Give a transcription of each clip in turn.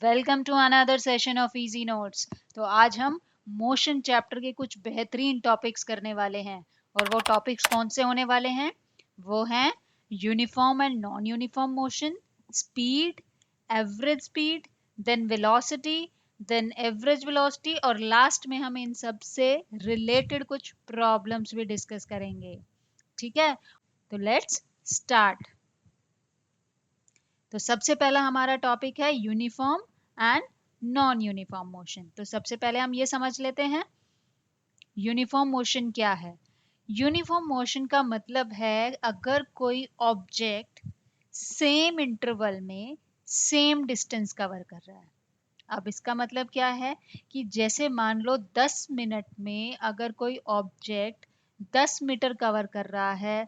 Welcome to another session of easy notes. तो आज हम मोशन चैप्टर के कुछ बेहतरीन टॉपिक्स करने वाले हैं। और वो टॉपिक्स कौन से होने वाले हैं? वो हैं uniform and non uniform motion, speed, average speed, then velocity, then average velocity, और लास्ट में हम इन सब से रिलेटेड कुछ प्रॉब्लम्स भी डिस्कस करेंगे। ठीक है, तो लेट्स स्टार्ट। तो सबसे पहला हमारा टॉपिक है uniform and non uniform motion. तो सबसे पहले हम ये समझ लेते हैं यूनिफॉर्म मोशन क्या है। यूनिफॉर्म मोशन का मतलब है अगर कोई ऑब्जेक्ट सेम इंटरवल में सेम डिस्टेंस कवर कर रहा है। अब इसका मतलब क्या है कि जैसे मान लो 10 मिनट में अगर कोई ऑब्जेक्ट 10 मीटर कवर कर रहा है,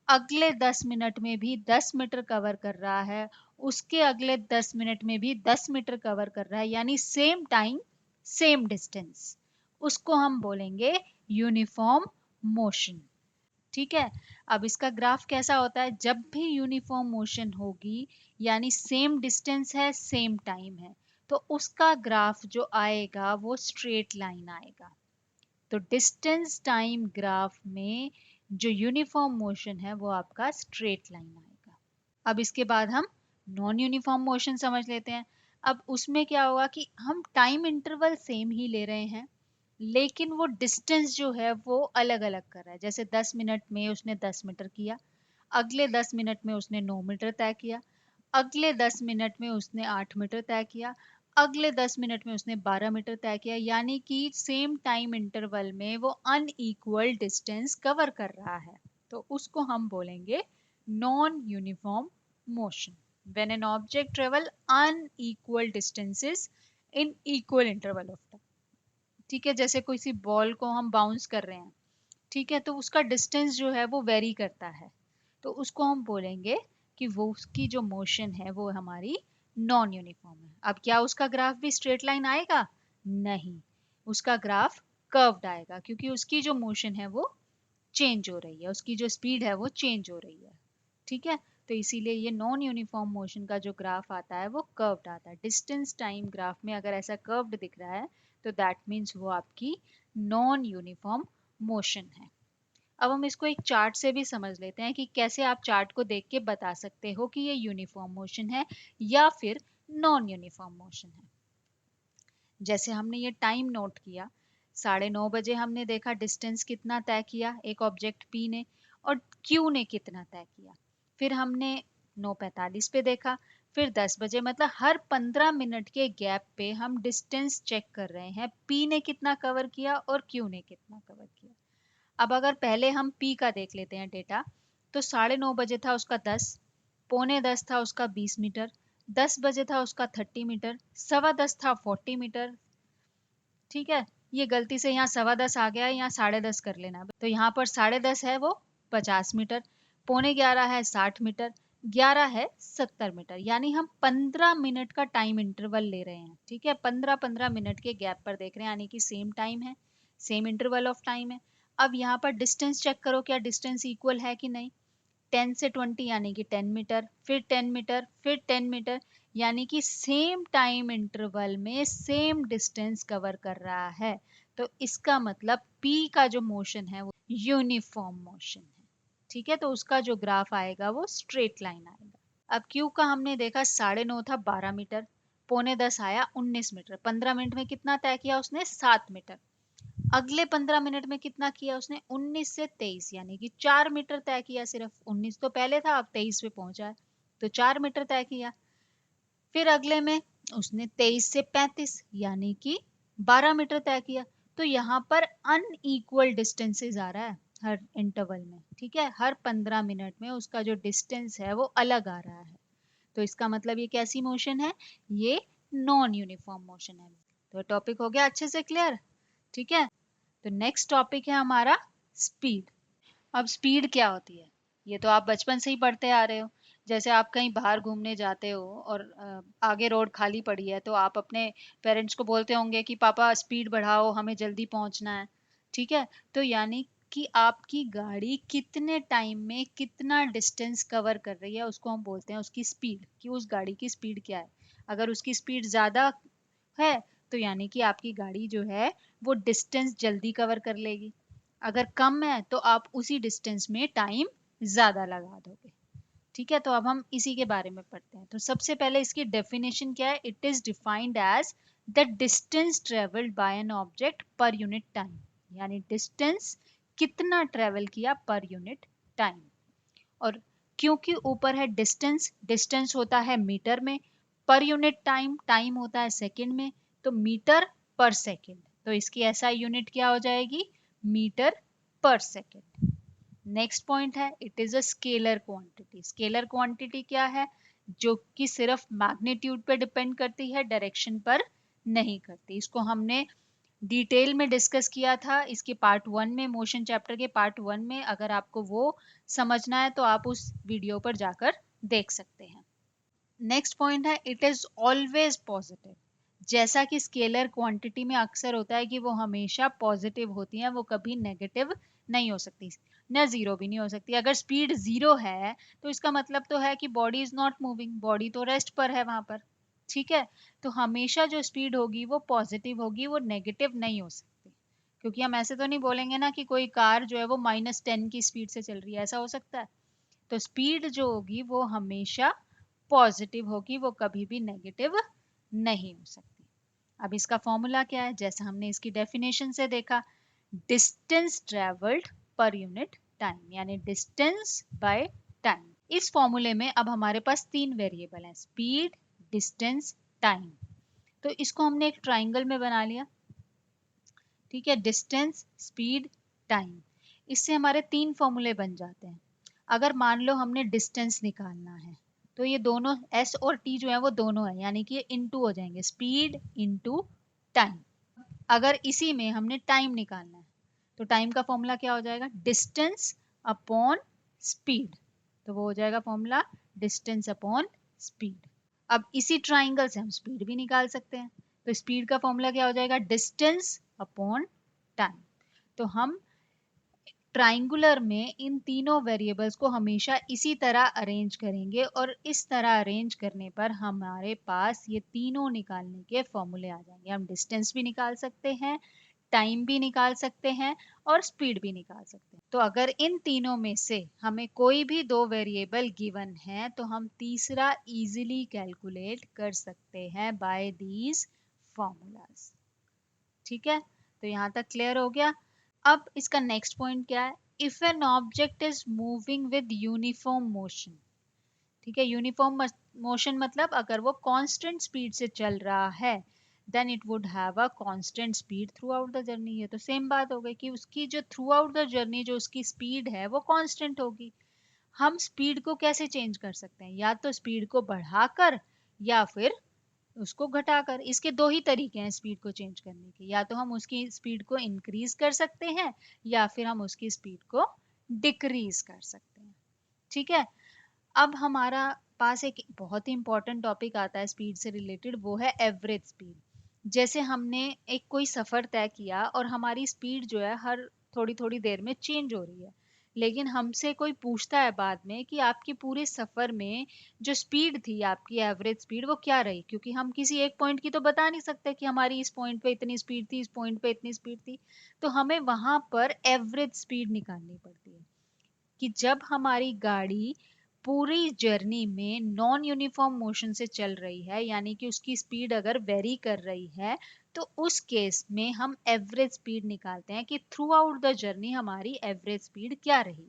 अगले 10 मिनट में भी 10 मीटर कवर कर रहा है, उसके अगले 10 मिनट में भी 10 मीटर कवर कर रहा है, यानी सेम टाइम सेम डिस्टेंस, उसको हम बोलेंगे यूनिफॉर्म मोशन। ठीक है, अब इसका ग्राफ कैसा होता है? जब भी यूनिफॉर्म मोशन होगी यानी सेम डिस्टेंस है सेम टाइम है, तो उसका ग्राफ जो आएगा वो स्ट्रेट लाइन आएगा। तो डिस्टेंस टाइम ग्राफ में जो यूनिफॉर्म मोशन है वो आपका स्ट्रेट लाइन आएगा। अब इसके बाद हम नॉन यूनिफॉर्म मोशन समझ लेते हैं। अब उसमें क्या होगा कि हम टाइम इंटरवल सेम ही ले रहे हैं, लेकिन वो डिस्टेंस जो है वो अलग अलग कर रहा है। जैसे 10 मिनट में उसने 10 मीटर किया, अगले 10 मिनट में उसने 9 मीटर तय किया, अगले 10 मिनट में उसने 8 मीटर तय किया, अगले 10 मिनट में उसने 12 मीटर तय किया, यानी कि सेम टाइम इंटरवल में वो अनइक्वल डिस्टेंस कवर कर रहा है। तो उसको हम बोलेंगे non uniform motion, when an object travel unequal distances in equal interval of time. ठीक है, जैसे कोई सी बॉल को हम बाउंस कर रहे हैं, ठीक है, तो उसका डिस्टेंस जो है वो वेरी करता है, तो उसको हम बोलेंगे कि वो उसकी जो मोशन है वो हमारी नॉन यूनिफॉर्म है। अब क्या उसका ग्राफ भी स्ट्रेट लाइन आएगा? नहीं, उसका ग्राफ कर्व्ड आएगा, क्योंकि उसकी जो मोशन है वो चेंज हो रही है, उसकी जो स्पीड है वो चेंज हो रही है। ठीक है, तो इसीलिए ये नॉन यूनिफॉर्म मोशन का जो ग्राफ आता है वो कर्व्ड आता है। डिस्टेंस टाइम ग्राफ में अगर ऐसा कर्व्ड दिख रहा है तो दैट मीन्स वो आपकी नॉन यूनिफॉर्म मोशन है। अब हम इसको एक चार्ट से भी समझ लेते हैं कि कैसे आप चार्ट को देख के बता सकते हो कि ये यूनिफॉर्म मोशन है या फिर नॉन यूनिफॉर्म मोशन है। जैसे हमने ये टाइम नोट किया, 9:30 बजे हमने देखा डिस्टेंस कितना तय किया एक ऑब्जेक्ट पी ने, और क्यू ने कितना तय किया। फिर हमने 9:45 पे देखा, फिर 10 बजे, मतलब हर 15 मिनट के गैप पे हम डिस्टेंस चेक कर रहे हैं, पी ने कितना कवर किया और क्यू ने कितना कवर किया। अब अगर पहले हम पी का देख लेते हैं डेटा, तो 9:30 बजे था उसका 10, 9:45 था उसका 20 मीटर, 10 बजे था उसका 30 मीटर, 10:15 था 40 मीटर। ठीक है, ये गलती से यहाँ 10:15 आ गया है, यहाँ 10:30 कर लेना। तो यहाँ पर 10:30 है वो 50 मीटर, 9:45 है 60 मीटर, 11 है 70 मीटर, यानी हम 15 मिनट का टाइम इंटरवल ले रहे हैं। ठीक है, 15-15 मिनट के गैप पर देख रहे हैं, यानी कि सेम टाइम है, सेम इंटरवल ऑफ टाइम है। अब यहाँ पर डिस्टेंस चेक करो, क्या डिस्टेंस इक्वल है कि नहीं। 10 से 20 यानी कि 10 मीटर, फिर 10 मीटर, फिर 10 मीटर, यानी कि सेम टाइम इंटरवल में सेम डिस्टेंस कवर कर रहा है। तो इसका मतलब P का जो मोशन है वो यूनिफॉर्म मोशन है। ठीक है, तो उसका जो ग्राफ आएगा वो स्ट्रेट लाइन आएगा। अब Q का हमने देखा 9:30 था 12 मीटर, 9:45 आया 19 मीटर, 15 मिनट में कितना तय किया उसने? 7 मीटर। अगले 15 मिनट में कितना किया उसने? 19 से 23, यानी कि 4 मीटर तय किया। सिर्फ 19 तो पहले था, अब 23 पे पहुंचा है, तो 4 मीटर तय किया। फिर अगले में उसने 23 से 35 यानी कि 12 मीटर तय किया। तो यहाँ पर अनइक्वल डिस्टेंसेस आ रहा है हर इंटरवल में। ठीक है, हर 15 मिनट में उसका जो डिस्टेंस है वो अलग आ रहा है। तो इसका मतलब ये कैसी मोशन है? ये नॉन यूनिफॉर्म मोशन है। तो टॉपिक हो गया अच्छे से क्लियर। ठीक है, तो नेक्स्ट टॉपिक है हमारा स्पीड। अब स्पीड क्या होती है ये तो आप बचपन से ही पढ़ते आ रहे हो। जैसे आप कहीं बाहर घूमने जाते हो और आगे रोड खाली पड़ी है, तो आप अपने पेरेंट्स को बोलते होंगे कि पापा स्पीड बढ़ाओ, हमें जल्दी पहुंचना है। ठीक है, तो यानी कि आपकी गाड़ी कितने टाइम में कितना डिस्टेंस कवर कर रही है उसको हम बोलते हैं उसकी स्पीड, कि उस गाड़ी की स्पीड क्या है। अगर उसकी स्पीड ज़्यादा है तो यानी कि आपकी गाड़ी जो है वो डिस्टेंस जल्दी कवर कर लेगी, अगर कम है तो आप उसी डिस्टेंस में टाइम ज़्यादा लगा दोगे। ठीक है, तो अब हम इसी के बारे में पढ़ते हैं। तो सबसे पहले इसकी डेफिनेशन क्या है? It is defined as the distance travelled by an object per unit time, यानी डिस्टेंस कितना ट्रेवल किया पर यूनिट टाइम। और क्योंकि ऊपर है डिस्टेंस, डिस्टेंस होता है मीटर में, पर यूनिट टाइम, टाइम होता है सेकंड में, तो मीटर पर सेकंड, तो इसकी एसआई यूनिट क्या हो जाएगी? मीटर पर सेकंड। नेक्स्ट पॉइंट है it is a scalar quantity. Scalar quantity क्या है? जो कि सिर्फ मैग्नीट्यूड पे डिपेंड करती है, डायरेक्शन पर नहीं करती। इसको हमने डिटेल में डिस्कस किया था इसके पार्ट 1 में, मोशन चैप्टर के पार्ट 1 में। अगर आपको वो समझना है तो आप उस वीडियो पर जाकर देख सकते हैं। नेक्स्ट पॉइंट है इट इज ऑलवेज पॉजिटिव। जैसा कि स्केलर क्वांटिटी में अक्सर होता है कि वो हमेशा पॉजिटिव होती है, वो कभी नेगेटिव नहीं हो सकती, न जीरो भी नहीं हो सकती। अगर स्पीड जीरो है तो इसका मतलब तो है कि body is not moving, body तो रेस्ट पर है वहां पर। ठीक है, तो हमेशा जो स्पीड होगी वो पॉजिटिव होगी, वो नेगेटिव नहीं हो सकती। क्योंकि हम ऐसे तो नहीं बोलेंगे ना कि कोई कार जो है वो -10 की स्पीड से चल रही है, ऐसा हो सकता है? तो स्पीड जो होगी वो हमेशा पॉजिटिव होगी, वो कभी भी नेगेटिव नहीं हो सकती। अब इसका फॉर्मूला क्या है? जैसा हमने इसकी डेफिनेशन से देखा, डिस्टेंस ट्रेवल्ड पर यूनिट टाइम, यानी डिस्टेंस बाय टाइम। इस फॉर्मूले में अब हमारे पास 3 वेरिएबल हैं, स्पीड, डिस्टेंस, टाइम। तो इसको हमने एक ट्राइंगल में बना लिया। ठीक है, डिस्टेंस, स्पीड, टाइम, इससे हमारे 3 फॉर्मूले बन जाते हैं। अगर मान लो हमने डिस्टेंस निकालना है तो ये दोनों s और t जो है वो दोनों है, यानी कि ये इनटू हो जाएंगे, स्पीड इनटू टाइम। अगर इसी में हमने टाइम निकालना है तो टाइम का फॉर्मूला क्या हो जाएगा? डिस्टेंस अपॉन स्पीड, तो वो हो जाएगा फॉर्मूला डिस्टेंस अपॉन स्पीड। अब इसी ट्राइंगल से हम स्पीड भी निकाल सकते हैं, तो स्पीड का फॉर्मूला क्या हो जाएगा? Distance upon time. तो हम ट्राइंगुलर में इन तीनों वेरिएबल्स को हमेशा इसी तरह अरेंज करेंगे, और इस तरह अरेंज करने पर हमारे पास ये तीनों निकालने के फॉर्मूले आ जाएंगे। हम डिस्टेंस भी निकाल सकते हैं, टाइम भी निकाल सकते हैं, और स्पीड भी निकाल सकते हैं। तो अगर इन तीनों में से हमें कोई भी 2 वेरिएबल गिवन है तो हम तीसरा इजीली कैलकुलेट कर सकते हैं बाय दीज फॉर्मूलाज। ठीक है, तो यहाँ तक क्लियर हो गया। अब इसका नेक्स्ट पॉइंट क्या है? If an object is moving with uniform motion. ठीक है, यूनिफॉर्म मोशन मतलब अगर वो कांस्टेंट स्पीड से चल रहा है then it would have a constant speed throughout the journey. ये तो सेम बात हो गई कि उसकी जो थ्रू आउट द जर्नी जो उसकी स्पीड है वो कांस्टेंट होगी। हम स्पीड को कैसे चेंज कर सकते हैं? या तो स्पीड को बढ़ाकर या फिर उसको घटाकर। इसके 2 ही तरीके हैं स्पीड को चेंज करने के, या तो हम उसकी स्पीड को इंक्रीज कर सकते हैं या फिर हम उसकी स्पीड को डिक्रीज कर सकते हैं। ठीक है, अब हमारा पास एक बहुत ही इंपॉर्टेंट टॉपिक आता है स्पीड से रिलेटेड, वो है एवरेज स्पीड। जैसे हमने एक कोई सफर तय किया और हमारी स्पीड जो है हर थोड़ी थोड़ी देर में चेंज हो रही है, लेकिन हमसे कोई पूछता है बाद में कि आपके पूरे सफर में जो स्पीड थी, आपकी एवरेज स्पीड वो क्या रही? क्योंकि हम किसी एक पॉइंट की तो बता नहीं सकते कि हमारी इस पॉइंट पे इतनी स्पीड थी, इस पॉइंट पे इतनी स्पीड थी, तो हमें वहां पर एवरेज स्पीड निकालनी पड़ती है कि जब हमारी गाड़ी पूरी जर्नी में नॉन यूनिफॉर्म मोशन से चल रही है, यानी कि उसकी स्पीड अगर वेरी कर रही है, तो उस केस में हम एवरेज स्पीड निकालते हैं कि थ्रू आउट द जर्नी हमारी एवरेज स्पीड क्या रही।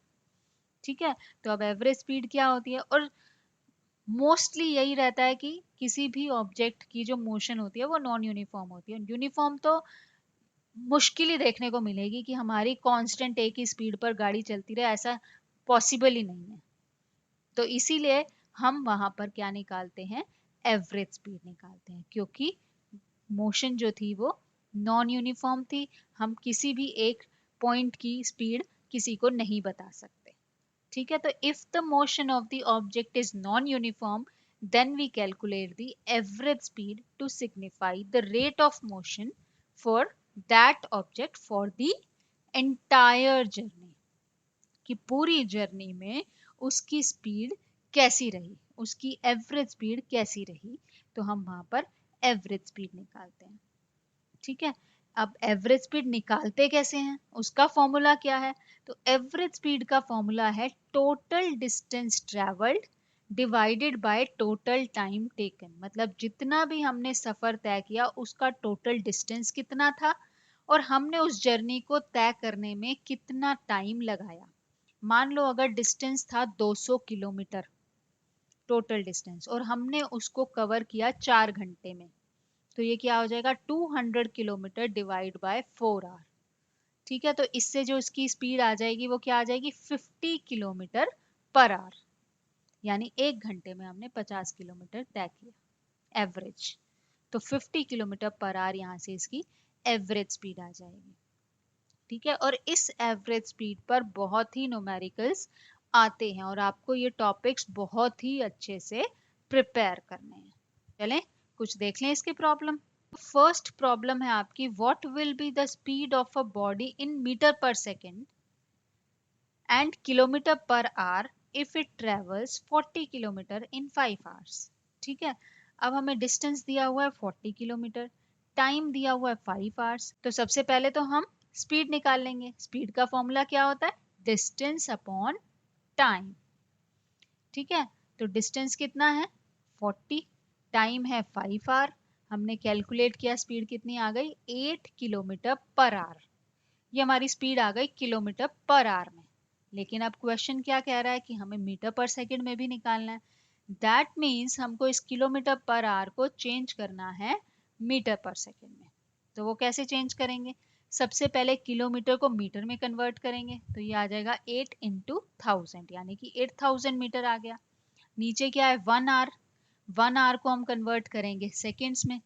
ठीक है, तो अब एवरेज स्पीड क्या होती है? और मोस्टली यही रहता है कि किसी भी ऑब्जेक्ट की जो मोशन होती है वो नॉन यूनिफॉर्म होती है। यूनिफॉर्म तो मुश्किल ही देखने को मिलेगी कि हमारी कांस्टेंट एक ही स्पीड पर गाड़ी चलती रहे, ऐसा पॉसिबल ही नहीं है। तो इसीलिए हम वहां पर क्या निकालते हैं? एवरेज स्पीड निकालते हैं, क्योंकि मोशन जो थी वो नॉन यूनिफॉर्म थी। हम किसी भी एक पॉइंट की स्पीड किसी को नहीं बता सकते। ठीक है, तो if the motion of the object is non uniform then we calculate the average speed to signify the rate of motion for that object for the entire journey, कि पूरी जर्नी में उसकी स्पीड कैसी रही, उसकी एवरेज स्पीड कैसी रही। तो हम वहां पर एवरेज स्पीड निकालते हैं। ठीक है, अब एवरेज स्पीड निकालते कैसे हैं, उसका फॉर्मूला क्या है? तो एवरेज स्पीड का फॉर्मूला है total distance travelled divided by total time taken. मतलब जितना भी हमने सफर तय किया उसका टोटल डिस्टेंस कितना था और हमने उस जर्नी को तय करने में कितना टाइम लगाया। मान लो अगर डिस्टेंस था 200 किलोमीटर टोटल डिस्टेंस और हमने उसको कवर किया 4 घंटे में, तो ये क्या हो जाएगा 200 किलोमीटर डिवाइड बाय 4 आवर। ठीक है, तो इससे जो इसकी स्पीड आ जाएगी वो क्या आ जाएगी 50 किलोमीटर पर आवर, यानी 1 घंटे में हमने 50 किलोमीटर तय किया एवरेज। तो 50 किलोमीटर पर आवर यहाँ से इसकी एवरेज स्पीड आ जाएगी। ठीक है, और इस एवरेज स्पीड पर बहुत ही न्यूमेरिकल्स आते हैं और आपको ये टॉपिक्स बहुत ही अच्छे से प्रिपेयर करने हैं। चलें कुछ देख लें इसके प्रॉब्लम। फर्स्ट प्रॉब्लम है आपकी, what will be the speed of a body in metre per second and kilometre per hour if it travels 40 kilometre in 5 hours. ठीक है, अब हमें डिस्टेंस दिया हुआ है 40 किलोमीटर, टाइम दिया हुआ है 5 आवर्स। तो सबसे पहले तो हम स्पीड निकाल लेंगे। स्पीड का फॉर्मूला क्या होता है, डिस्टेंस अपॉन टाइम। ठीक है, तो डिस्टेंस कितना है 40, टाइम है 5 आवर, हमने कैलकुलेट किया स्पीड कितनी आ गई 8 किलोमीटर पर आवर। ये हमारी स्पीड आ गई किलोमीटर पर आवर में। लेकिन अब क्वेश्चन क्या कह रहा है कि हमें मीटर पर सेकंड में भी निकालना है। दैट मीन्स हमको इस किलोमीटर पर आवर को चेंज करना है मीटर पर सेकंड में। तो वो कैसे चेंज करेंगे, सबसे पहले किलोमीटर को मीटर में कन्वर्ट करेंगे, तो ये आ जाएगा 8 इंटू 1000, यानी कि 8000 मीटर आ गया। नीचे क्या है 1 आवर, 1 आवर को हम कन्वर्ट करेंगे सेकेंड्स में,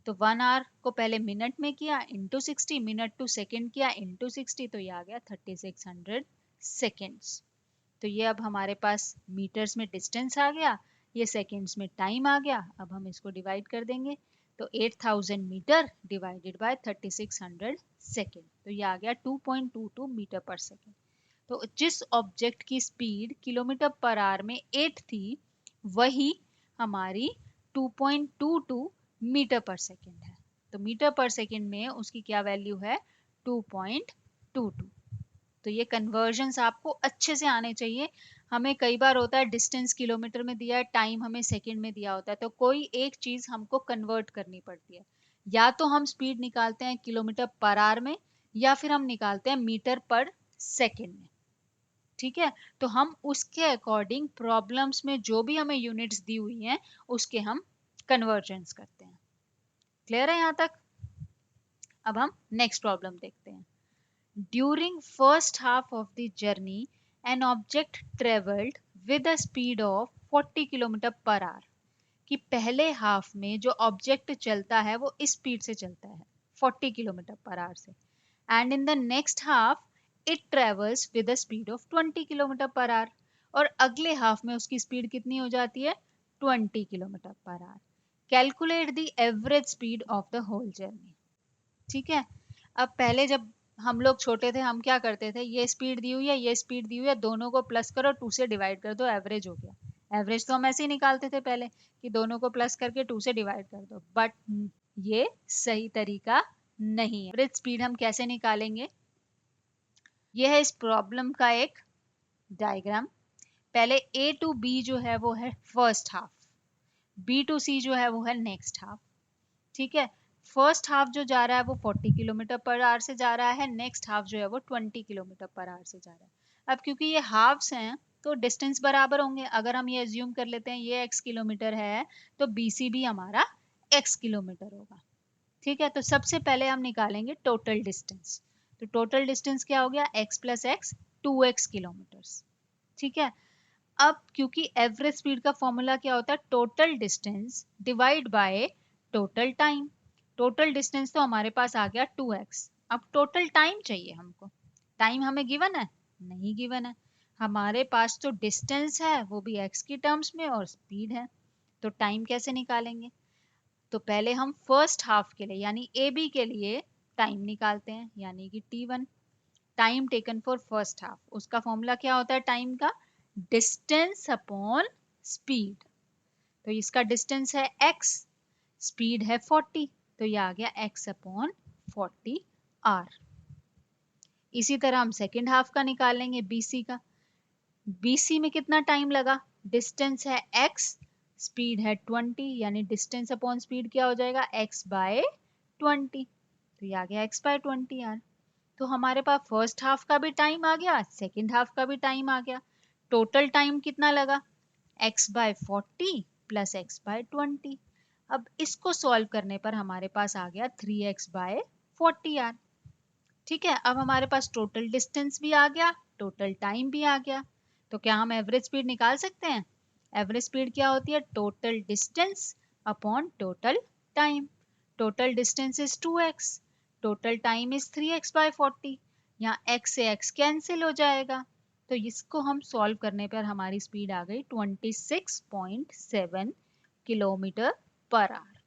तो 1 आवर को पहले मिनट में किया इंटू 60, मिनट टू सेकेंड किया इंटू 60, तो ये आ गया 3600 सेकेंड्स। तो ये अब हमारे पास मीटर्स में डिस्टेंस आ गया, ये सेकेंड्स में टाइम आ गया। अब हम इसको डिवाइड कर देंगे, तो 8000 मीटर डिवाइडेड बाय 3600 सेकेंड, तो ये आ गया 2.22 मीटर पर सेकेंड। तो जिस ऑब्जेक्ट की स्पीड किलोमीटर पर आवर में 8 थी वही हमारी 2.22 मीटर पर सेकेंड है। तो मीटर पर सेकेंड में उसकी क्या वैल्यू है 2.22। तो ये कन्वर्जन्स आपको अच्छे से आने चाहिए। हमें कई बार होता है डिस्टेंस किलोमीटर में दिया है, टाइम हमें सेकंड में दिया होता है, तो कोई एक चीज हमको कन्वर्ट करनी पड़ती है। या तो हम स्पीड निकालते हैं किलोमीटर पर आवर में या फिर हम निकालते हैं मीटर पर सेकंड में। ठीक है, तो हम उसके अकॉर्डिंग प्रॉब्लम्स में जो भी हमें यूनिट्स दी हुई हैं उसके हम कन्वर्जन्स करते हैं। क्लियर है यहाँ तक? अब हम नेक्स्ट प्रॉब्लम देखते हैं। During first half of the journey, an object traveled with a speed of 40 km per hour. कि पहले हाफ में जो ऑब्जेक्ट चलता है वो इस स्पीड से चलता है 40 किलोमीटर पर आवर से, and in the next half it travels with a speed of 20 kilometre per our, और अगले हाफ में उसकी स्पीड कितनी हो जाती है 20 kilometre per hour. Calculate the average speed of the whole journey. ठीक है, अब पहले जब हम लोग छोटे थे हम क्या करते थे, ये स्पीड दी हुई है ये स्पीड दी हुई है, दोनों को प्लस करो 2 से डिवाइड कर दो, एवरेज हो गया। एवरेज तो हम ऐसे ही निकालते थे पहले कि दोनों को प्लस करके 2 से डिवाइड कर दो, बट ये सही तरीका नहीं है। एवरेज स्पीड हम कैसे निकालेंगे, ये है इस प्रॉब्लम का एक डायग्राम। पहले A टू B जो है वो है first half, B to C जो है वो है नेक्स्ट हाफ। ठीक है, फर्स्ट हाफ जो जा रहा है वो 40 किलोमीटर पर आवर से जा रहा है, नेक्स्ट हाफ जो है वो 20 किलोमीटर पर आवर से जा रहा है। अब क्योंकि ये हाफ्स हैं तो डिस्टेंस बराबर होंगे। अगर हम ये एज्यूम कर लेते हैं ये x किलोमीटर है तो BC भी हमारा x किलोमीटर होगा। ठीक है, तो सबसे पहले हम निकालेंगे टोटल डिस्टेंस। तो टोटल डिस्टेंस क्या हो गया x plus x 2x kilometre. ठीक है, अब क्योंकि एवरेज स्पीड का फॉर्मूला क्या होता है total distance divide by total time. Total distance तो हमारे पास आ गया 2x, अब टोटल टाइम चाहिए हमको। टाइम हमें गिवन है नहीं गिवन है, हमारे पास तो डिस्टेंस है वो भी x की टर्म्स में और स्पीड है, तो टाइम कैसे निकालेंगे। तो पहले हम फर्स्ट हाफ के लिए यानी AB के लिए टाइम निकालते हैं, यानी कि T1 time taken for first half. उसका फॉर्मूला क्या होता है टाइम का, डिस्टेंस अपॉन स्पीड। तो इसका डिस्टेंस है x, स्पीड है 40, तो ये आ गया x/40r। इसी तरह हम सेकेंड हाफ का निकालेंगे BC का। BC में कितना टाइम लगा, डिस्टेंस है x, स्पीड है 20, यानी डिस्टेंस अपॉन स्पीड क्या हो जाएगा, x/20, तो ये आ गया x/20r। तो हमारे पास फर्स्ट हाफ का भी टाइम आ गया, सेकेंड हाफ का भी टाइम आ गया। टोटल टाइम कितना लगा, x/40 प्लस x/20। अब इसको सॉल्व करने पर हमारे पास आ गया 3x/40r। ठीक है, अब हमारे पास टोटल डिस्टेंस भी आ गया, टोटल टाइम भी आ गया। तो क्या हम एवरेज स्पीड निकाल सकते हैं? एवरेज स्पीड क्या होती है, total distance upon total time. Total distance is 2x, total time is 3x/40। यहाँ x से x कैंसिल हो जाएगा, तो इसको हम सॉल्व करने पर हमारी स्पीड आ गई 26.7 किलोमीटर पर आवर।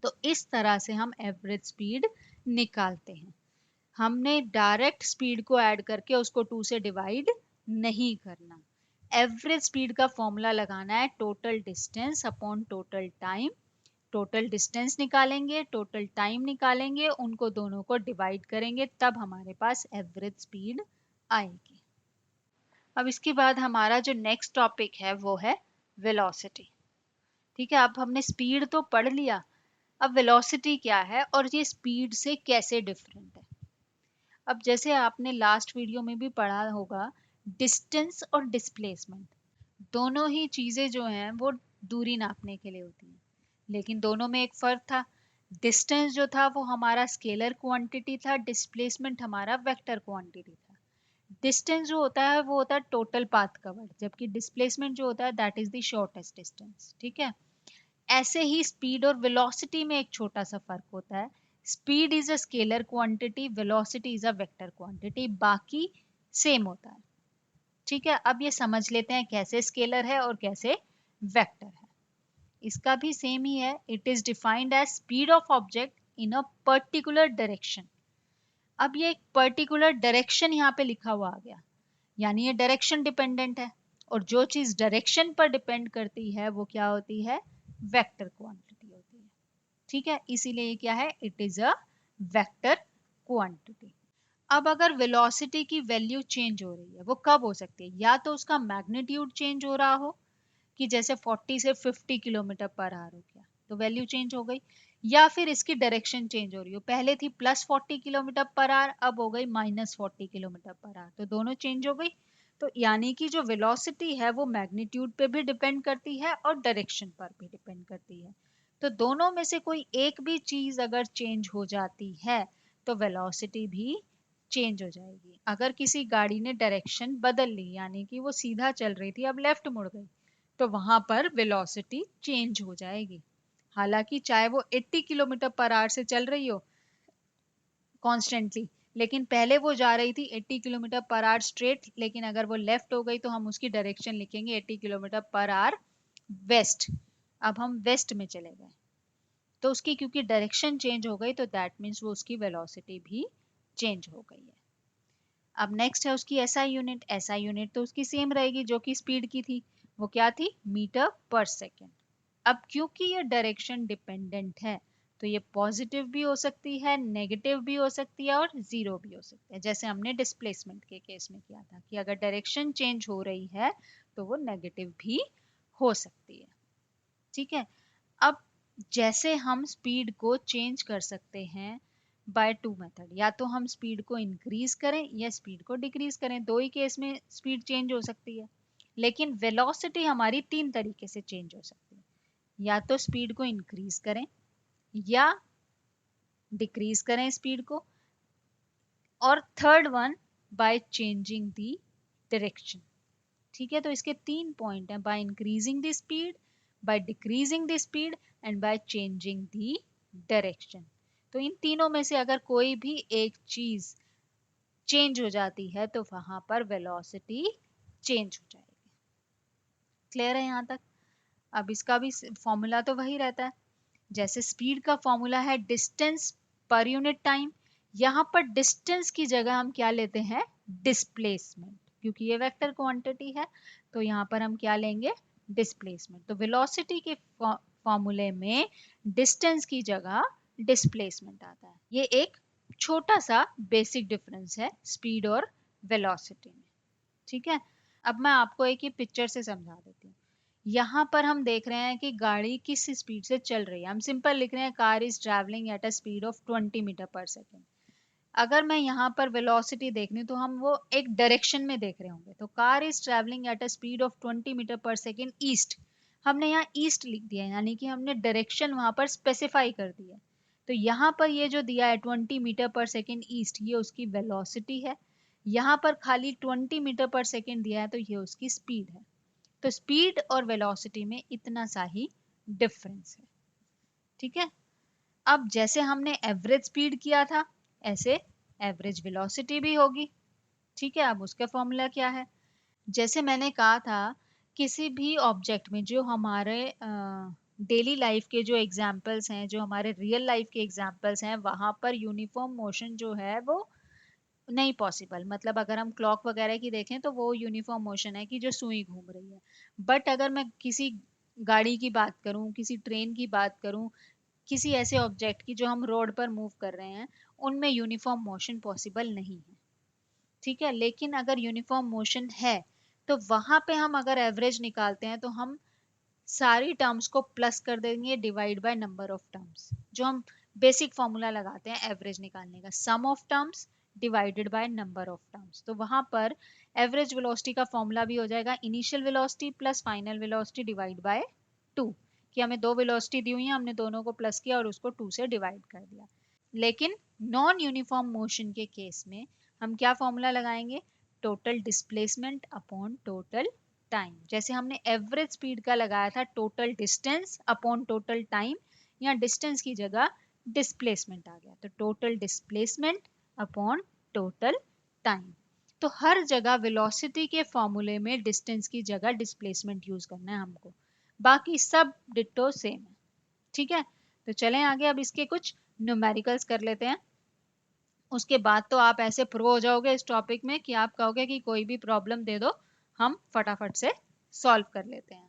तो इस तरह से हम एवरेज स्पीड निकालते हैं। हमने डायरेक्ट स्पीड को ऐड करके उसको 2 से डिवाइड नहीं करना। एवरेज स्पीड का फॉर्मूला लगाना है total distance upon total time. Total distance निकालेंगे, टोटल टाइम निकालेंगे, उनको दोनों को डिवाइड करेंगे, तब हमारे पास एवरेज स्पीड आएगी। अब इसके बाद हमारा जो नेक्स्ट टॉपिक है वो है वेलोसिटी। ठीक है, अब हमने स्पीड तो पढ़ लिया, अब वेलोसिटी क्या है और ये स्पीड से कैसे डिफरेंट है। अब जैसे आपने लास्ट वीडियो में भी पढ़ा होगा, डिस्टेंस और डिस्प्लेसमेंट दोनों ही चीजें जो हैं वो दूरी नापने के लिए होती हैं, लेकिन दोनों में एक फर्क था। डिस्टेंस जो था वो हमारा स्केलर क्वांटिटी था, डिस्प्लेसमेंट हमारा वेक्टर क्वांटिटी था। डिस्टेंस जो होता है वो होता है टोटल पाथ कवर्ड, जबकि डिस्प्लेसमेंट जो होता है that is the shortest distance. ठीक है, ऐसे ही स्पीड और वेलोसिटी में एक छोटा सा फर्क होता है। Speed is a scalar quantity, velocity is a vector quantity, बाकी सेम होता है। ठीक है, अब ये समझ लेते हैं कैसे स्केलर है और कैसे वेक्टर है। इसका भी सेम ही है, it is defined as speed of object in a particular direction. अब ये एक पर्टिकुलर डायरेक्शन यहाँ पे लिखा हुआ आ गया, यानी ये डायरेक्शन डिपेंडेंट है, और जो चीज डायरेक्शन पर डिपेंड करती है वो क्या होती है, वेक्टर क्वांटिटी होती है। ठीक है, इसीलिए ये क्या है, it is a vector quantity. अब अगर वेलोसिटी की वैल्यू चेंज हो रही है, वो कब हो सकती है, या तो उसका मैग्नीट्यूड चेंज हो रहा हो, कि जैसे 40 से 50 किलोमीटर पर आवर हो गया तो वैल्यू चेंज हो गई, या फिर इसकी डायरेक्शन चेंज हो रही हो, पहले थी +40 किलोमीटर पर आवर, अब हो गई -40 किलोमीटर पर आवर, तो दोनों चेंज हो गई। तो यानी कि जो वेलोसिटी है वो मैग्नीट्यूड पे भी डिपेंड करती है और डायरेक्शन पर भी डिपेंड करती है। तो दोनों में से कोई एक भी चीज अगर चेंज हो जाती है तो वेलोसिटी भी चेंज हो जाएगी। अगर किसी गाड़ी ने डायरेक्शन बदल ली, यानी कि वो सीधा चल रही थी अब लेफ्ट मुड़ गई, तो वहां पर वेलोसिटी चेंज हो जाएगी। हालांकि चाहे वो 80 किलोमीटर पर आवर से चल रही हो कॉन्स्टेंटली, लेकिन पहले वो जा रही थी 80 किलोमीटर पर आवर स्ट्रेट, लेकिन अगर वो लेफ्ट हो गई तो हम उसकी डायरेक्शन लिखेंगे 80 किलोमीटर पर आवर वेस्ट। अब हम वेस्ट में चले गए तो उसकी क्योंकि डायरेक्शन चेंज हो गई तो दैट मीन्स वो उसकी वेलोसिटी भी चेंज हो गई है। अब नेक्स्ट है उसकी एसआई यूनिट। एसआई यूनिट तो उसकी सेम रहेगी जो कि स्पीड की थी, वो क्या थी, मीटर पर सेकेंड। अब क्योंकि ये डायरेक्शन डिपेंडेंट है तो ये पॉजिटिव भी हो सकती है, नेगेटिव भी हो सकती है और जीरो भी हो सकती है, जैसे हमने डिस्प्लेसमेंट के केस में किया था कि अगर डायरेक्शन चेंज हो रही है तो वो नेगेटिव भी हो सकती है। ठीक है, अब जैसे हम स्पीड को चेंज कर सकते हैं बाय 2 मेथड, या तो हम स्पीड को इंक्रीज करें या स्पीड को डिक्रीज करें, दो ही केस में स्पीड चेंज हो सकती है। लेकिन वेलोसिटी हमारी 3 तरीके से चेंज हो सकती है, या तो स्पीड को इंक्रीज करें या डिक्रीज करें स्पीड को, और third one by changing the direction. ठीक है, तो इसके 3 पॉइंट हैं, by increasing the speed, by decreasing the speed and by changing the direction. तो इन तीनों में से अगर कोई भी एक चीज चेंज हो जाती है तो वहां पर वेलोसिटी चेंज हो जाएगी। क्लियर है यहाँ तक? अब इसका भी फॉर्मूला तो वही रहता है, जैसे स्पीड का फॉर्मूला है डिस्टेंस पर यूनिट टाइम, यहाँ पर डिस्टेंस की जगह हम क्या लेते हैं, डिस्प्लेसमेंट, क्योंकि ये वेक्टर क्वांटिटी है तो यहाँ पर हम क्या लेंगे, डिस्प्लेसमेंट। तो वेलोसिटी के फॉर्मूले में डिस्टेंस की जगह डिस्प्लेसमेंट आता है। ये एक छोटा सा बेसिक डिफरेंस है स्पीड और वेलोसिटी में। ठीक है, अब मैं आपको एक ही पिक्चर से समझा देती हूँ। यहाँ पर हम देख रहे हैं कि गाड़ी किस स्पीड से चल रही है। हम सिंपल लिख रहे हैं car is travelling at a speed of 20 metre per second. अगर मैं यहाँ पर वेलोसिटी देखनी तो हम वो एक डायरेक्शन में देख रहे होंगे। तो car is travelling at a speed of 20 metre per second east, हमने यहाँ ईस्ट लिख दिया है, यानी कि हमने डायरेक्शन वहां पर स्पेसिफाई कर दिया। तो यहाँ पर ये जो दिया है 20 मीटर पर सेकेंड ईस्ट, ये उसकी वेलोसिटी है। यहाँ पर खाली 20 मीटर पर सेकेंड दिया है, तो ये उसकी स्पीड है। तो स्पीड और वेलोसिटी में इतना सा ही डिफरेंस है। ठीक है, अब जैसे हमने एवरेज स्पीड किया था, ऐसे एवरेज वेलोसिटी भी होगी। ठीक है, अब उसका फॉर्मूला क्या है? जैसे मैंने कहा था, किसी भी ऑब्जेक्ट में जो हमारे डेली लाइफ के जो एग्जाम्पल्स हैं, जो हमारे रियल लाइफ के एग्जाम्पल्स हैं, वहां पर यूनिफॉर्म मोशन जो है वो नहीं पॉसिबल। मतलब अगर हम क्लॉक वगैरह की देखें तो वो यूनिफॉर्म मोशन है कि जो सुई घूम रही है। बट अगर मैं किसी गाड़ी की बात करूं, किसी ट्रेन की बात करूं, किसी ऐसे ऑब्जेक्ट की जो हम रोड पर मूव कर रहे हैं, उनमें यूनिफॉर्म मोशन पॉसिबल नहीं है। ठीक है, लेकिन अगर यूनिफॉर्म मोशन है तो वहां पे हम अगर एवरेज निकालते हैं तो हम सारी टर्म्स को प्लस कर देंगे divide by number of terms. जो हम बेसिक फॉर्मूला लगाते हैं एवरेज निकालने का, sum of terms divided by number of terms. तो वहां पर एवरेज वेलोसिटी का फॉर्मूला भी हो जाएगा initial velocity plus final velocity divide by 2, कि हमें दो वेलोसिटी दी हुई है, हमने दोनों को प्लस किया और उसको 2 से डिवाइड कर दिया। लेकिन नॉन यूनिफॉर्म मोशन के केस में हम क्या फॉर्मूला लगाएंगे? Total displacement upon total time. जैसे हमने एवरेज स्पीड का लगाया था total distance upon total time, या डिस्टेंस की जगह डिस्प्लेसमेंट आ गया, तो total displacement upon total time. तो हर जगह वेलोसिटी के फॉर्मूले में डिस्टेंस की जगह डिस्प्लेसमेंट यूज करना है हमको, बाकी सब डिट्टो सेम है। ठीक है, तो चलें आगे, अब इसके कुछ न्यूमेरिकल्स कर लेते हैं। उसके बाद तो आप ऐसे प्रो हो जाओगे इस टॉपिक में कि आप कहोगे कि कोई भी प्रॉब्लम दे दो हम फटाफट से सॉल्व कर लेते हैं।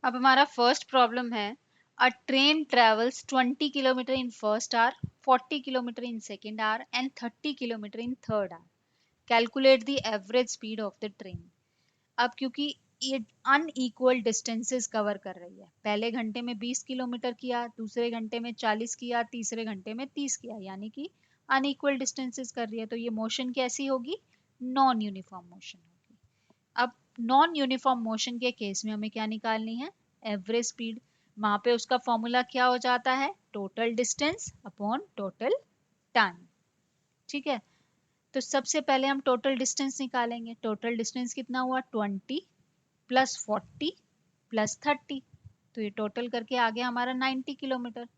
अब हमारा फर्स्ट प्रॉब्लम है, a train travels 20 kilometre in first hour, 40 kilometre in second hour and 30 kilometre in third hour. Calculate the average speed of the train. अब क्योंकि ये अनइक्वल डिस्टेंसेस कवर कर रही है, पहले घंटे में 20 किलोमीटर किया, दूसरे घंटे में 40 किया, तीसरे घंटे में 30 किया, यानी कि अनइक्वल डिस्टेंसेस कर रही है। तो ये मोशन कैसी होगी? नॉन यूनिफॉर्म मोशन होगी। अब नॉन यूनिफॉर्म मोशन के केस में हमें क्या निकालनी है? Average speed. वहां पे उसका फॉर्मूला क्या हो जाता है? Total distance upon total time. ठीक है, तो सबसे पहले हम टोटल डिस्टेंस निकालेंगे। टोटल डिस्टेंस कितना हुआ? 20 प्लस 40 प्लस 30, तो ये टोटल करके आ गया हमारा 90 किलोमीटर।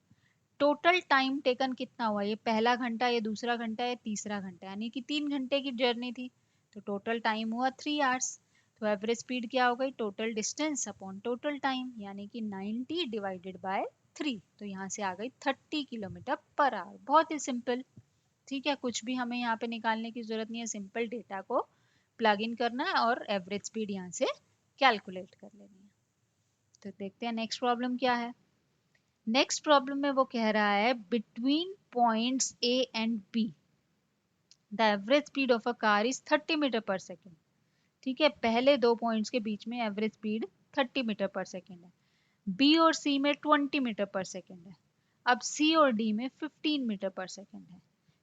टोटल टाइम टेकन कितना हुआ? ये पहला घंटा, ये दूसरा घंटा, ये तीसरा घंटा, यानी कि 3 घंटे की जर्नी थी, तो टोटल टाइम हुआ 3 आवर्स। तो एवरेज स्पीड क्या हो गई? Total distance upon total time, यानी कि 90 डिवाइडेड बाय 3, तो यहाँ से आ गई 30 किलोमीटर पर आवर। बहुत ही सिंपल। ठीक है, कुछ भी हमें यहाँ पे निकालने की जरूरत नहीं है, सिंपल डेटा को प्लग इन करना है और एवरेज स्पीड यहाँ से कैलकुलेट कर लेनी है। तो देखते हैं नेक्स्ट प्रॉब्लम क्या है। नेक्स्ट प्रॉब्लम में वो कह रहा है between points A and B the average speed of a car is 30 metre per second. ठीक है, पहले दो पॉइंट्स के बीच में average speed 30 metre per second है, बी और सी में 20 मीटर पर सेकेंड है, अब सी और डी में 15 मीटर पर सेकेंड है।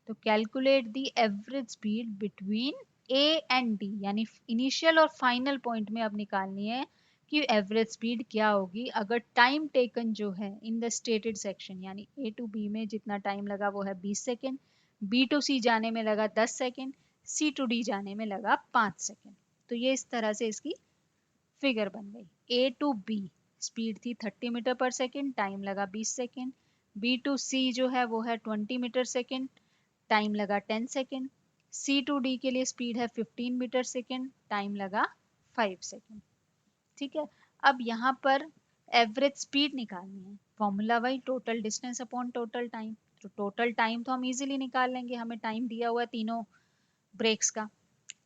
तो calculate the average speed between A and D, यानी इनिशियल और फाइनल पॉइंट में अब निकालनी है कि एवरेज स्पीड क्या होगी अगर टाइम टेकन जो है इन द स्टेटेड सेक्शन, यानी ए टू बी में जितना टाइम लगा वो है 20 सेकेंड, बी टू सी जाने में लगा 10 सेकेंड, सी टू डी जाने में लगा 5 सेकेंड। तो ये इस तरह से इसकी फिगर बन गई। ए टू बी स्पीड थी 30 मीटर पर सेकेंड, टाइम लगा 20 सेकेंड। बी टू सी जो है वो है 20 मीटर सेकेंड, टाइम लगा 10 सेकेंड। सी टू डी के लिए स्पीड है 15 मीटर सेकेंड, टाइम लगा 5 सेकेंड। ठीक है, अब यहाँ पर एवरेज स्पीड निकालनी है, फॉर्मूला वही total distance upon total time. तो टोटल टाइम तो हम इजीली निकाल लेंगे, हमें टाइम दिया हुआ है तीनों ब्रेक्स का।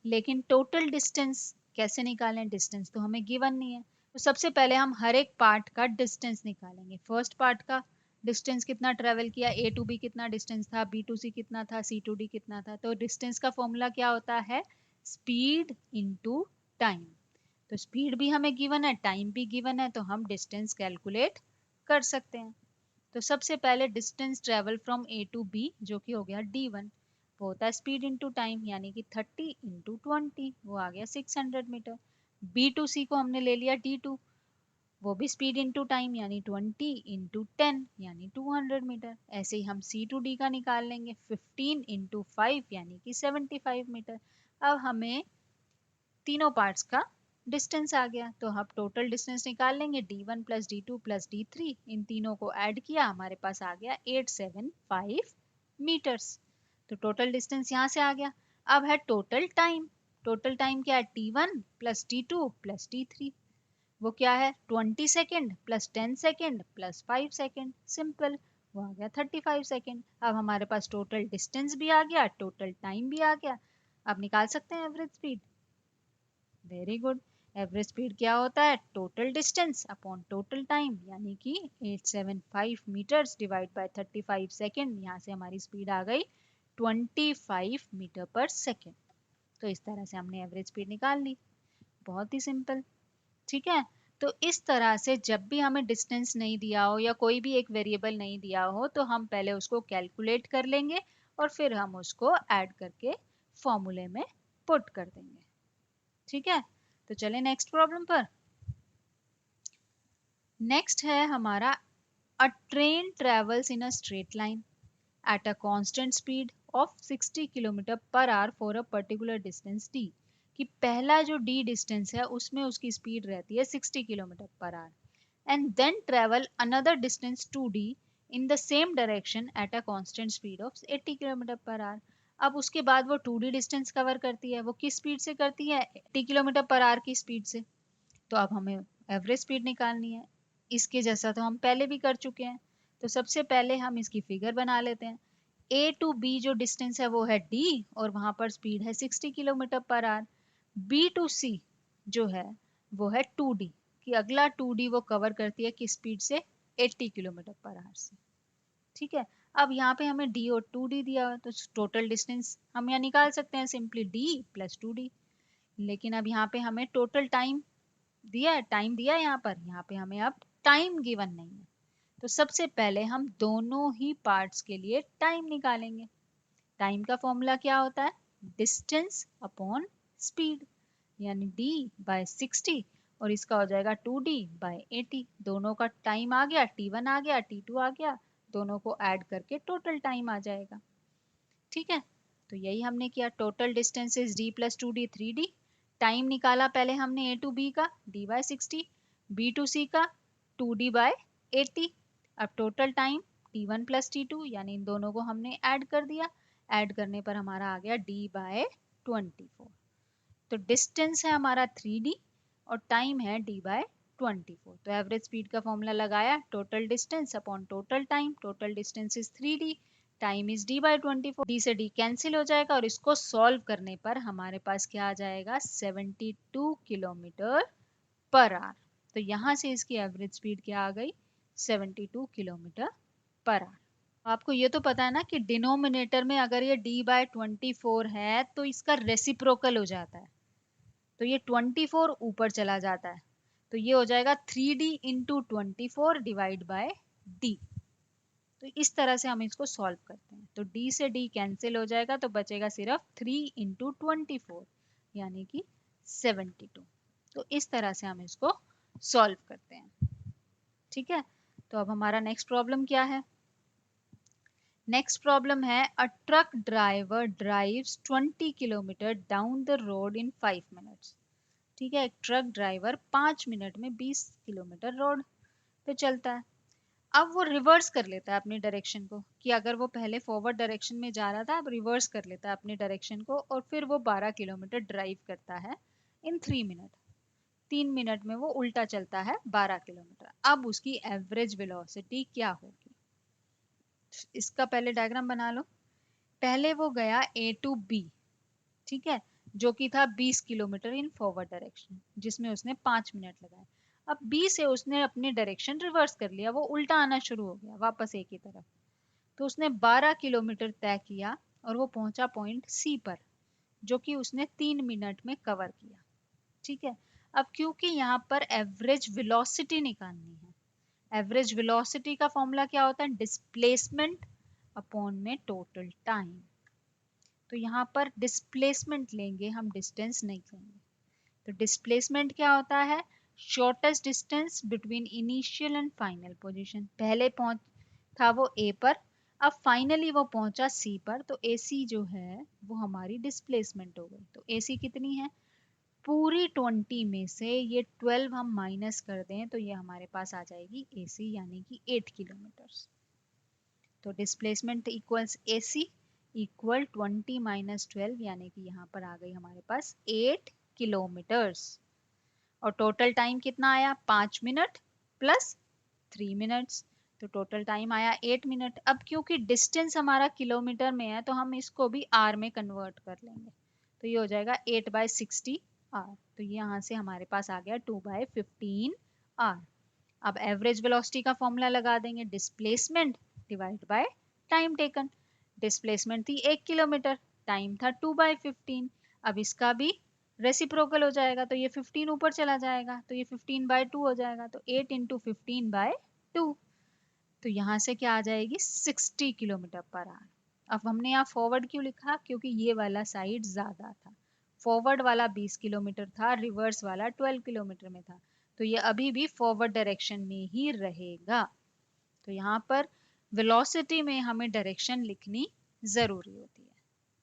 लेकिन टोटल डिस्टेंस कैसे निकालें? डिस्टेंस तो हमें गिवन नहीं है, तो सबसे पहले हम हर एक पार्ट का डिस्टेंस निकालेंगे। फर्स्ट पार्ट का डिस्टेंस कितना ट्रेवल किया, ए टू बी कितना डिस्टेंस था, बी टू सी कितना था, सी टू डी कितना था। तो डिस्टेंस का फॉर्मूला क्या होता है, स्पीड इनटू टाइम। तो स्पीड भी हमें गिवन है, टाइम भी गिवन है, तो हम डिस्टेंस कैलकुलेट कर सकते हैं। तो सबसे पहले distance travel from A to B जो कि हो गया d1, वो होता है स्पीड इनटू टाइम, यानी कि 30 इंटू 20, वो आ गया 600 मीटर। बी टू सी को हमने ले लिया d2, वो भी स्पीड इनटू टाइम यानी 20 इंटू 10 यानी 200 मीटर। ऐसे ही हम सी टू डी का निकाल लेंगे, 15 इंटू 5 यानी कि 75 मीटर। अब हमें तीनों पार्ट्स का डिस्टेंस आ गया, तो हम टोटल डिस्टेंस निकाल लेंगे, d1 plus d2 plus d3, इन तीनों को ऐड किया, हमारे पास आ गया 875 मीटर्स। तो टोटल डिस्टेंस यहाँ से आ गया। अब है टोटल टाइम। टोटल टाइम क्या है, t1 plus t2 plus t3, वो क्या है 20 second plus 10 second plus 5 second, simple, वो आ गया 35 सेकेंड। अब हमारे पास टोटल डिस्टेंस भी आ गया, टोटल टाइम भी आ गया। अब निकाल सकते हैं average speed. Very good. Average speed क्या होता है, total distance upon total time, यानी कि 875 मीटर्स डिवाइड बाय 35 सेकेंड। यहाँ से हमारी स्पीड आ गई 25 मीटर पर सेकेंड। तो इस तरह से हमने एवरेज स्पीड निकाल ली, बहुत ही सिंपल। ठीक है, तो इस तरह से जब भी हमें डिस्टेंस नहीं दिया हो या कोई भी एक वेरिएबल नहीं दिया हो, तो हम पहले उसको कैलकुलेट कर लेंगे और फिर हम उसको ऐड करके फॉर्मूले में पुट कर देंगे। ठीक है, तो चले नेक्स्ट प्रॉब्लम पर। नेक्स्ट है हमारा, अ train travels in a straight line at a constant speed of 60 km per hour for a particular distance d, कि पहला जो d डिस्टेंस है उसमें उसकी स्पीड रहती है 60 kilometre per hour, and then travel another distance 2d in the same direction at a constant speed of 80 kilometre per hour. अब उसके बाद वो 2d डिस्टेंस कवर करती है, वो किस स्पीड से करती है, 80 किलोमीटर पर आवर की स्पीड से। तो अब हमें एवरेज स्पीड निकालनी है। इसके जैसा तो हम पहले भी कर चुके हैं, तो सबसे पहले हम इसकी फिगर बना लेते हैं। ए टू बी जो डिस्टेंस है वो है डी, और वहां पर स्पीड है 60 kilometre per our. B to सी जो है वो है 2d, कि अगला 2d वो कवर करती है किस स्पीड से, 80 किलोमीटर पर आवर से। ठीक है, अब यहाँ पे हमें d और 2d दिया हुआ है, तो टोटल डिस्टेंस हम यहाँ निकाल सकते हैं सिंपली d प्लस 2d। लेकिन अब यहाँ पे हमें टोटल टाइम दिया है, टाइम दिया है यहाँ पे हमें अब टाइम गिवन नहीं है। तो सबसे पहले हम दोनों ही पार्ट्स के लिए टाइम निकालेंगे। टाइम का फॉर्मूला क्या होता है, डिस्टेंस अपॉन स्पीड, यानी d बाय 60, और इसका हो जाएगा 2d बाय 80। दोनों का टाइम आ गया, t1 आ गया, t2 आ गया, दोनों को ऐड करके टोटल टाइम आ जाएगा। ठीक है, तो यही हमने किया। Total distance is d plus 2d 3d। Time निकाला पहले हमने a टू b का d by 60, b to c का 2d बाय 80। अब total time t1 plus t2, यानी इन दोनों को हमने ऐड कर दिया। ऐड करने पर हमारा आ गया d बाय 24। तो डिस्टेंस है हमारा 3d और टाइम है d बाय 24। तो एवरेज स्पीड का फॉर्मूला लगाया, total distance upon total time. Total distance is 3d, time is d by 24। d से d कैंसिल हो जाएगा और इसको सॉल्व करने पर हमारे पास क्या आ जाएगा, 72 किलोमीटर पर आवर। तो यहाँ से इसकी एवरेज स्पीड क्या आ गई, 72 किलोमीटर पर आवर। आपको ये तो पता है ना कि डिनोमिनेटर में अगर ये d बाय 24 है तो इसका रेसिप्रोकल हो जाता है, तो ये 24 ऊपर चला जाता है, तो ये हो जाएगा 3d into 24 divide by d। तो इस तरह से हम इसको सॉल्व करते हैं। तो d से d कैंसिल हो जाएगा, तो बचेगा सिर्फ 3 इंटू 24 यानी कि 72। तो इस तरह से हम इसको सॉल्व करते हैं। ठीक है, तो अब हमारा नेक्स्ट प्रॉब्लम क्या है। नेक्स्ट प्रॉब्लम है, a truck driver drives 20 kilometre down the road in 5 minutes. ठीक है, एक ट्रक ड्राइवर 5 मिनट में 20 किलोमीटर रोड पे चलता है। अब वो रिवर्स कर लेता है अपनी डायरेक्शन को, कि अगर वो पहले फॉरवर्ड डायरेक्शन में जा रहा था, अब रिवर्स कर लेता है अपनी डायरेक्शन को, और फिर वो 12 किलोमीटर ड्राइव करता है इन 3 मिनट। 3 मिनट में वो उल्टा चलता है 12 किलोमीटर। अब उसकी एवरेज वेलोसिटी क्या होगी, इसका पहले डायग्राम बना लो। पहले वो गया ए टू बी, ठीक है, जो कि था 20 किलोमीटर इन फॉरवर्ड डायरेक्शन, जिसमें उसने 5 मिनट लगाए। अब बी से उसने अपनी डायरेक्शन रिवर्स कर लिया, वो उल्टा आना शुरू हो गया वापस ए की तरफ। तो उसने 12 किलोमीटर तय किया और वो पहुंचा पॉइंट सी पर, जो कि उसने 3 मिनट में कवर किया। ठीक है, अब क्योंकि यहाँ पर एवरेज वेलोसिटी निकालनी है, एवरेज वेलोसिटी का फॉर्मूला क्या होता है, डिस्प्लेसमेंट अपॉन में टोटल टाइम। तो यहाँ पर डिस्प्लेसमेंट लेंगे हम, डिस्टेंस नहीं लेंगे। तो डिस्प्लेसमेंट क्या होता है, shortest distance between initial and final position. पहले पहुंच था वो ए पर, अब फाइनली वो पहुंचा सी पर, तो ए सी जो है वो हमारी डिस्प्लेसमेंट हो गई। तो ए सी कितनी है, पूरी 20 में से ये 12 हम माइनस कर दें तो ये हमारे पास आ जाएगी ए सी, यानी कि 8 किलोमीटर। तो displacement equals a C equal 20 minus 12, यानी कि यहाँ पर आ गई हमारे पास 8 किलोमीटर्स। और टोटल टाइम कितना आया, 5 मिनट प्लस 3 मिनट्स, तो टोटल टाइम आया 8 मिनट। अब क्योंकि डिस्टेंस हमारा किलोमीटर में है तो हम इसको भी आर में कन्वर्ट कर लेंगे, तो ये हो जाएगा 8/60 आर। तो ये यहाँ से हमारे पास आ गया 2/15 आर। अब एवरेज वेलोसिटी का फॉर्मूला लगा देंगे, displacement divide by time taken. Displacement थी 1 किलोमीटर, टाइम था 2/15। अब इसका भी रेसिप्रोकल हो जाएगा, तो ये 15 ऊपर चला जाएगा, तो ये 15/2 हो जाएगा, तो 8 इंटू 15/2। तो यहाँ से क्या आ जाएगी, 60 किलोमीटर पर आवर। अब हमने यहाँ फॉरवर्ड क्यों लिखा, क्योंकि ये वाला साइड ज्यादा था, फॉरवर्ड वाला 20 किलोमीटर था, रिवर्स वाला 12 किलोमीटर में था, तो ये अभी भी फॉरवर्ड डायरेक्शन में ही रहेगा। तो यहाँ पर वेलोसिटी में हमें डायरेक्शन लिखनी जरूरी होती है,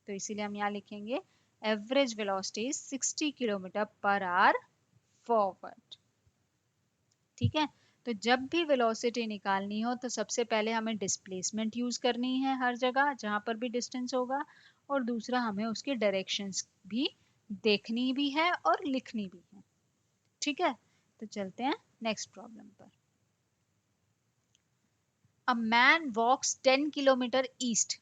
तो इसीलिए हम यहाँ लिखेंगे average velocity is 60 kilometre per our forward. ठीक है, तो जब भी वेलोसिटी निकालनी हो तो सबसे पहले हमें डिस्प्लेसमेंट यूज करनी है हर जगह जहां पर भी डिस्टेंस होगा, और दूसरा हमें उसकी डायरेक्शंस भी देखनी भी है और लिखनी भी है। ठीक है, तो चलते हैं नेक्स्ट प्रॉब्लम पर। A man walks 10 kilometre east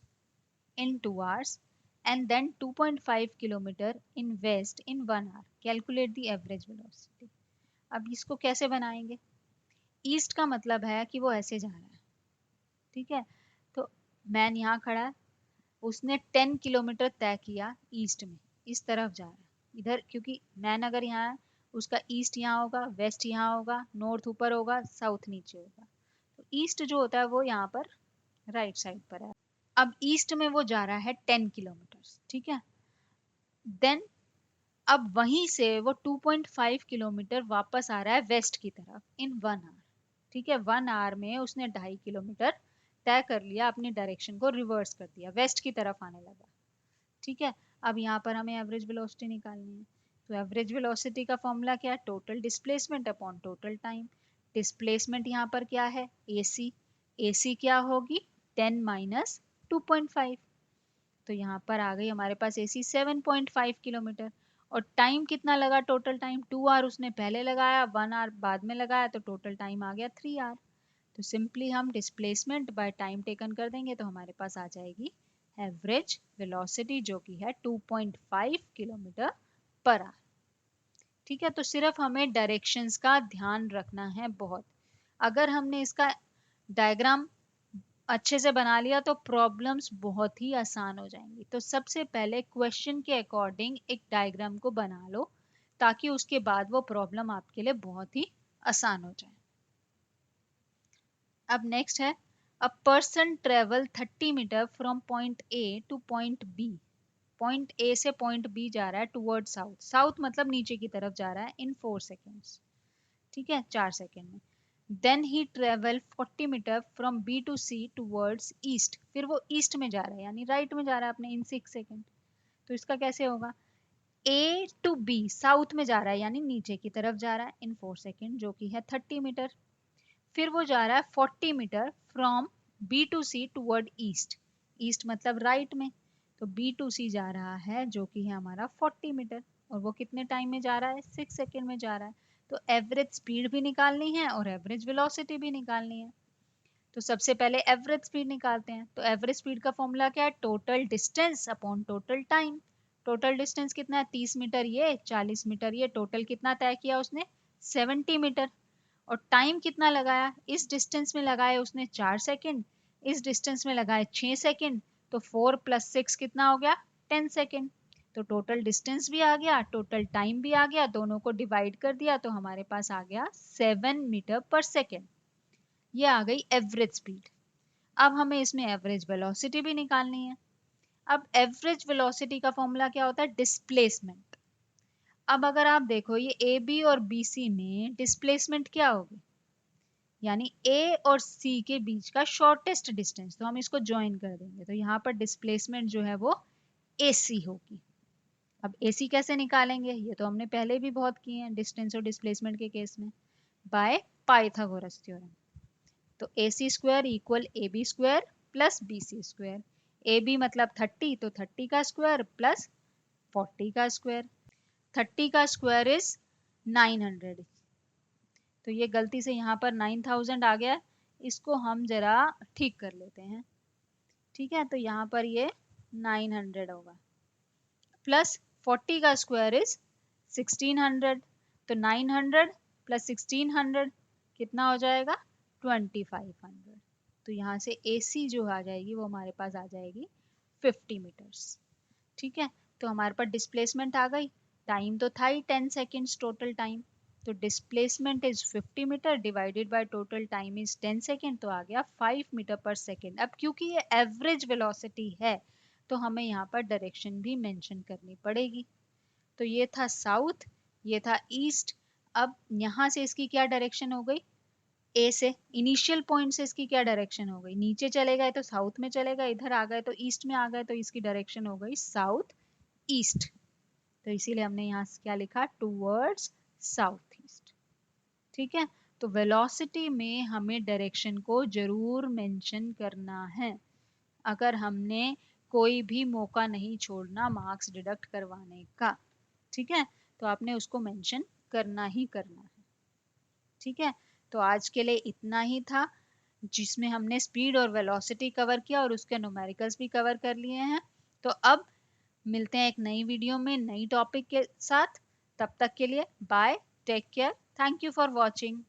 in 2 hours and then 2.5 kilometer in west in 1 hour. Calculate the average velocity. अब इसको कैसे बनाएंगे, ईस्ट का मतलब है कि वो ऐसे जा रहा है। ठीक है, तो मैन यहाँ खड़ा है, उसने 10 किलोमीटर तय किया ईस्ट में, इस तरफ जा रहा है इधर, क्योंकि मैन अगर यहाँ है उसका ईस्ट यहाँ होगा, वेस्ट यहाँ होगा, नॉर्थ ऊपर होगा, साउथ नीचे होगा। तो ईस्ट जो होता है वो यहाँ पर राइट साइड पर है। अब ईस्ट में वो जा रहा है 10 किलोमीटर। ठीक है, देन अब वहीं से वो 2.5 किलोमीटर वापस आ रहा है वेस्ट की तरफ इन 1 आवर। ठीक है, 1 आवर में उसने 2.5 किलोमीटर तय कर लिया, अपनी डायरेक्शन को रिवर्स कर दिया, वेस्ट की तरफ आने लगा। ठीक है, अब यहाँ पर हमें एवरेज वेलोसिटी निकालनी है। तो एवरेज वेलोसिटी का फॉर्मूला क्या है, total displacement upon total time. Displacement यहाँ पर क्या है, एसी, एसी क्या होगी 10 माइनस 2.5, तो यहाँ पर आ गई हमारे पास एसी 7.5 किलोमीटर। और टाइम कितना लगा, टोटल टाइम 2 आवर उसने पहले लगाया, 1 आवर बाद में लगाया, तो टोटल टाइम आ गया 3 आवर। तो सिंपली हम डिस्प्लेसमेंट बाय टाइम टेकन कर देंगे तो हमारे पास आ जाएगी एवरेज वेलोसिटी, जो कि है 2.5 किलोमीटर पर आवर। ठीक है, तो सिर्फ हमें डायरेक्शंस का ध्यान रखना है बहुत। अगर हमने इसका डायग्राम अच्छे से बना लिया तो प्रॉब्लम्स बहुत ही आसान हो जाएंगी। तो सबसे पहले क्वेश्चन के अकॉर्डिंग एक डायग्राम को बना लो, ताकि उसके बाद वो प्रॉब्लम आपके लिए बहुत ही आसान हो जाए। अब नेक्स्ट है, a person travel 30 metre from point A to point B. Point A से पॉइंट बी जा रहा है टुवर्ड साउथ, साउथ मतलब नीचे की तरफ जा रहा है, इन 4 सेकेंड्स। ठीक है, 4 सेकेंड में। Then he travel 40 metre from B to C towards east, फिर वो ईस्ट में जा रहा है यानी राइट में जा रहा है अपने, इन 6 सेकेंड। तो इसका कैसे होगा, ए टू बी साउथ में जा रहा है यानी नीचे की तरफ जा रहा है इन 4 सेकेंड, जो कि है 30 मीटर। फिर वो जा रहा है 40 metre from B to C toward east, east मतलब राइट में, तो बी टू सी जा रहा है जो कि है हमारा 40 मीटर, और वो कितने टाइम में जा रहा है, 6 सेकेंड में जा रहा है। तो एवरेज स्पीड भी निकालनी है और एवरेज वेलोसिटी भी निकालनी है। तो सबसे पहले एवरेज स्पीड निकालते हैं। तो एवरेज स्पीड का फॉर्मूला क्या है, total distance upon total time. Total distance कितना है, 30 मीटर ये, 40 मीटर ये, टोटल कितना तय किया उसने 70 मीटर। और टाइम कितना लगाया, इस डिस्टेंस में लगाया उसने 4 सेकेंड, इस डिस्टेंस में लगाए 6 सेकेंड, तो 4 + 6 कितना हो गया 10 सेकेंड। तो टोटल डिस्टेंस भी आ गया, टोटल टाइम भी आ गया, दोनों को डिवाइड कर दिया तो हमारे पास आ गया 7 मीटर पर सेकेंड। ये आ गई एवरेज स्पीड। अब हमें इसमें एवरेज वेलोसिटी भी निकालनी है। अब एवरेज वेलोसिटी का फॉर्मूला क्या होता है, डिस्प्लेसमेंट। अब अगर आप देखो ये ए बी और बी सी में डिस्प्लेसमेंट क्या होगी, यानी ए और सी के बीच का शॉर्टेस्ट डिस्टेंस, तो हम इसको ज्वाइन कर देंगे तो यहाँ पर डिस्प्लेसमेंट जो है वो ए सी होगी। अब ए सी कैसे निकालेंगे, ये तो हमने पहले भी बहुत किए हैं डिस्टेंस और डिस्प्लेसमेंट के केस में, बाय पाइथागोरस थ्योरम। तो A C square equal A B square plus B C square. A B मतलब 30, तो 30 का स्क्वायर प्लस 40 का स्क्वायर। 30 का स्क्वायर इज 900, तो ये गलती से यहाँ पर 9000 आ गया, इसको हम जरा ठीक कर लेते हैं। ठीक है, तो यहाँ पर ये 900 होगा, प्लस 40 का स्क्वायर इज 1600, तो 900 प्लस 1600 कितना हो जाएगा 2500। तो यहाँ से AC जो आ जाएगी वो हमारे पास आ जाएगी 50 मीटर्स। ठीक है, तो हमारे पास डिस्प्लेसमेंट आ गई, टाइम तो था ही 10 सेकेंड्स टोटल टाइम, तो displacement is 50 metre divided by total time is 10 second, तो आ गया 5 मीटर पर सेकेंड। अब क्योंकि ये एवरेज वेलोसिटी है तो हमें यहाँ पर डायरेक्शन भी मेंशन करनी पड़ेगी। तो ये था साउथ, ये था ईस्ट। अब यहाँ से इसकी क्या डायरेक्शन हो गई, ए से इनिशियल पॉइंट से इसकी क्या डायरेक्शन हो गई, नीचे चले गए तो साउथ में चले गए, इधर आ गए तो ईस्ट में आ गए, तो इसकी डायरेक्शन हो गई साउथ ईस्ट। तो इसीलिए हमने यहाँ से क्या लिखा, टूवर्ड्स साउथ ईस्ट। ठीक है, तो वेलोसिटी में हमें डायरेक्शन को जरूर मेंशन करना है, अगर हमने कोई भी मौका नहीं छोड़ना मार्क्स डिडक्ट करवाने का। ठीक है, तो आपने उसको मेंशन करना ही करना है। ठीक है, तो आज के लिए इतना ही था, जिसमें हमने स्पीड और वेलोसिटी कवर किया और उसके न्यूमेरिकल्स भी कवर कर लिए हैं। तो अब मिलते हैं एक नई वीडियो में नई टॉपिक के साथ, तब तक के लिए bye, take care, thank you for watching.